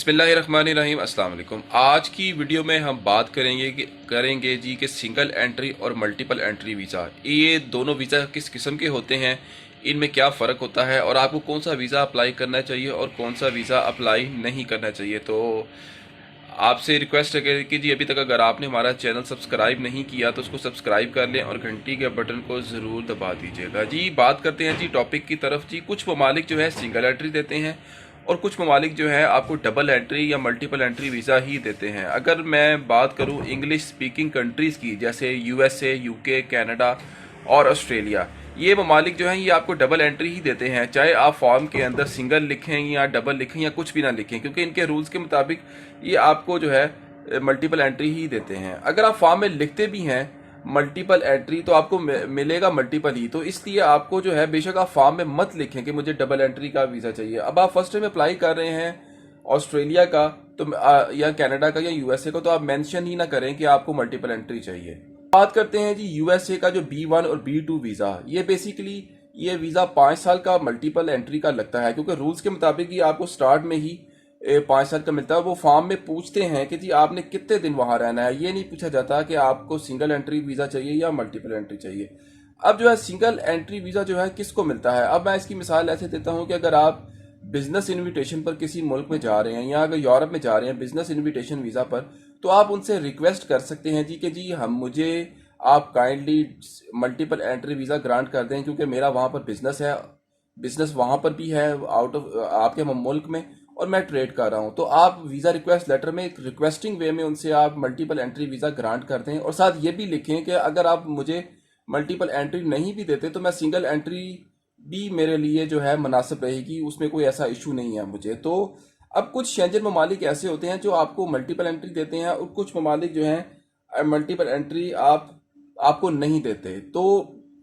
बिस्मिल्लाहिर्रहमानिर्रहीम अस्सलाम वालेकुम। आज की वीडियो में हम बात करेंगे जी कि सिंगल एंट्री और मल्टीपल एंट्री वीज़ा, ये दोनों वीज़ा किस किस्म के होते हैं, इनमें क्या फ़र्क होता है और आपको कौन सा वीज़ा अप्लाई करना चाहिए और कौन सा वीज़ा अप्लाई नहीं करना चाहिए। तो आपसे रिक्वेस्ट है कि जी अभी तक अगर आपने हमारा चैनल सब्सक्राइब नहीं किया तो उसको सब्सक्राइब कर लें और घंटी के बटन को ज़रूर दबा दीजिएगा। जी बात करते हैं जी टॉपिक की तरफ। जी कुछ ममालिक जो है सिंगल एंट्री देते हैं और कुछ ममालिक जो है आपको डबल एंट्री या मल्टीपल एंट्री वीज़ा ही देते हैं। अगर मैं बात करूं इंग्लिश स्पीकिंग कंट्रीज़ की, जैसे यूएसए, यूके, कनाडा और ऑस्ट्रेलिया, ये ममालिक जो हैं ये आपको डबल एंट्री ही देते हैं, चाहे आप फॉर्म के अंदर सिंगल लिखें या डबल लिखें या कुछ भी ना लिखें, क्योंकि इनके रूल्स के मुताबिक ये आपको जो है मल्टीपल एंट्री ही देते हैं। अगर आप फॉर्म में लिखते भी हैं मल्टीपल एंट्री तो आपको मिलेगा मल्टीपल ही। तो इसलिए आपको जो है बेशक आप फॉर्म में मत लिखें कि मुझे डबल एंट्री का वीज़ा चाहिए। अब आप फर्स्ट टाइम अप्लाई कर रहे हैं ऑस्ट्रेलिया का तो या कनाडा का या यूएसए का, तो आप मेंशन ही ना करें कि आपको मल्टीपल एंट्री चाहिए। बात करते हैं जी यूएसए का जो B1 और B2 वीज़ा, ये बेसिकली ये वीज़ा 5 साल का मल्टीपल एंट्री का लगता है, क्योंकि रूल्स के मुताबिक ये आपको स्टार्ट में ही 5 साल का मिलता है। वो फॉर्म में पूछते हैं कि जी आपने कितने दिन वहाँ रहना है, ये नहीं पूछा जाता कि आपको सिंगल एंट्री वीज़ा चाहिए या मल्टीपल एंट्री चाहिए। अब जो है सिंगल एंट्री वीज़ा जो है किसको मिलता है, अब मैं इसकी मिसाल ऐसे देता हूँ कि अगर आप बिजनेस इनविटेशन पर किसी मुल्क में जा रहे हैं या अगर यूरोप में जा रहे हैं बिजनेस इनविटेशन वीज़ा पर, तो आप उनसे रिक्वेस्ट कर सकते हैं जी कि जी हम मुझे आप kindly multiple entry visa grant कर दें, क्योंकि मेरा वहाँ पर बिजनेस है, बिजनेस वहाँ पर भी है आउट ऑफ आपके मुल्क में, और मैं ट्रेड कर रहा हूँ। तो आप वीज़ा रिक्वेस्ट लेटर में एक रिक्वेस्टिंग वे में उनसे आप मल्टीपल एंट्री वीज़ा ग्रांट कर दें, और साथ ये भी लिखें कि अगर आप मुझे मल्टीपल एंट्री नहीं भी देते तो मैं सिंगल एंट्री भी मेरे लिए जो है मुनासिब रहेगी, उसमें कोई ऐसा इशू नहीं है मुझे। तो अब कुछ शेंजन ममालिक ऐसे होते हैं जो आपको मल्टीपल एंट्री देते हैं और कुछ ममालिक जो हैं मल्टीपल एंट्री आपको नहीं देते। तो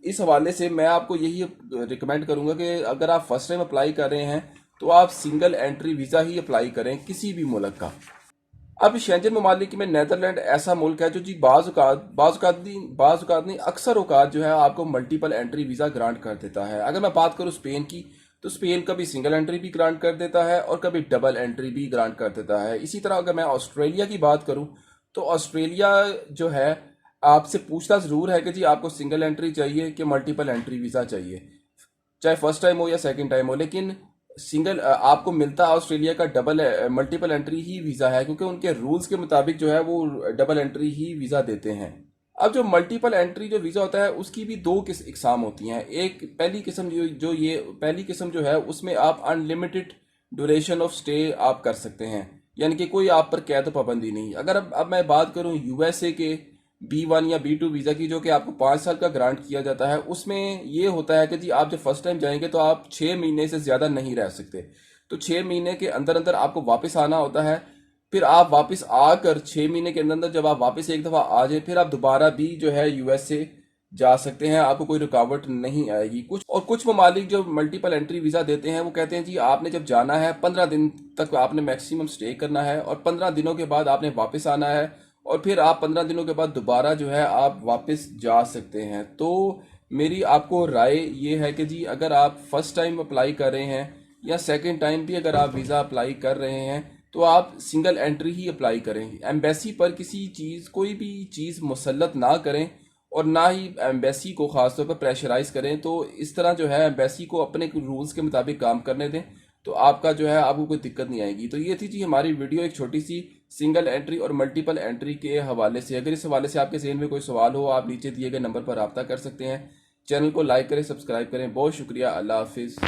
इस हवाले से मैं आपको यही रिकमेंड करूंगा कि अगर आप फर्स्ट टाइम अप्लाई कर रहे हैं तो आप सिंगल एंट्री वीज़ा ही अप्लाई करें किसी भी मुल्क का। अब शेंजन ममालिक में नेदरलैंड ऐसा मुल्क है जो जी बाज़ औक़ात नहीं अक्सर औक़ात जो है आपको मल्टीपल एंट्री वीज़ा ग्रांट कर देता है। अगर मैं बात करूँ स्पेन की, तो स्पेन कभी सिंगल एंट्री भी ग्रांट कर देता है और कभी डबल एंट्री भी ग्रांट कर देता है। इसी तरह अगर मैं ऑस्ट्रेलिया की बात करूँ तो ऑस्ट्रेलिया जो है आपसे पूछता ज़रूर है कि जी आपको सिंगल एंट्री चाहिए कि मल्टीपल एंट्री वीज़ा चाहिए, चाहे फर्स्ट टाइम हो या सेकंड टाइम हो, लेकिन सिंगल आपको मिलता ऑस्ट्रेलिया का डबल मल्टीपल एंट्री ही वीज़ा है, क्योंकि उनके रूल्स के मुताबिक जो है वो डबल एंट्री ही वीज़ा देते हैं। अब जो मल्टीपल एंट्री जो वीज़ा होता है उसकी भी दो इकसाम होती हैं। एक पहली किस्म ये पहली किस्म जो है उसमें आप अनलिमिटेड ड्यूरेशन ऑफ स्टे आप कर सकते हैं, यानी कि कोई आप पर कैद पाबंदी नहीं। अगर अब मैं बात करूं यूएसए के B1 या B2 वीज़ा की, जो कि आपको 5 साल का ग्रांट किया जाता है, उसमें ये होता है कि जी आप जब फर्स्ट टाइम जाएंगे तो आप 6 महीने से ज़्यादा नहीं रह सकते। तो 6 महीने के अंदर अंदर आपको वापस आना होता है। फिर आप वापस आकर 6 महीने के अंदर अंदर जब आप वापस एक दफ़ा आ जाए फिर आप दोबारा भी जो है यूएसए जा सकते हैं, आपको कोई रुकावट नहीं आएगी। कुछ ममालिक जो मल्टीपल एंट्री वीज़ा देते हैं वो कहते हैं जी आपने जब जाना है 15 दिन तक आपने मैक्सिमम स्टे करना है और 15 दिनों के बाद आपने वापस आना है, और फिर आप 15 दिनों के बाद दोबारा जो है आप वापस जा सकते हैं। तो मेरी आपको राय ये है कि जी अगर आप फर्स्ट टाइम अप्लाई कर रहे हैं या सेकंड टाइम भी अगर आप वीज़ा अप्लाई कर रहे हैं तो आप सिंगल एंट्री ही अप्लाई करें। एम्बेसी पर कोई भी चीज़ मुसल्लत ना करें और ना ही एम्बेसी को ख़ासतौर पर प्रेशराइज़ करें। तो इस तरह जो है एम्बेसी को अपने रूल्स के मुताबिक काम करने दें, तो आपका जो है आपको कोई दिक्कत नहीं आएगी। तो ये थी जी हमारी वीडियो, एक छोटी सी सिंगल एंट्री और मल्टीपल एंट्री के हवाले से। अगर इस हवाले से आपके ज़हन में कोई सवाल हो आप नीचे दिए गए नंबर पर रब्ता कर सकते हैं। चैनल को लाइक करें, सब्सक्राइब करें। बहुत शुक्रिया। अल्लाह हाफिज़।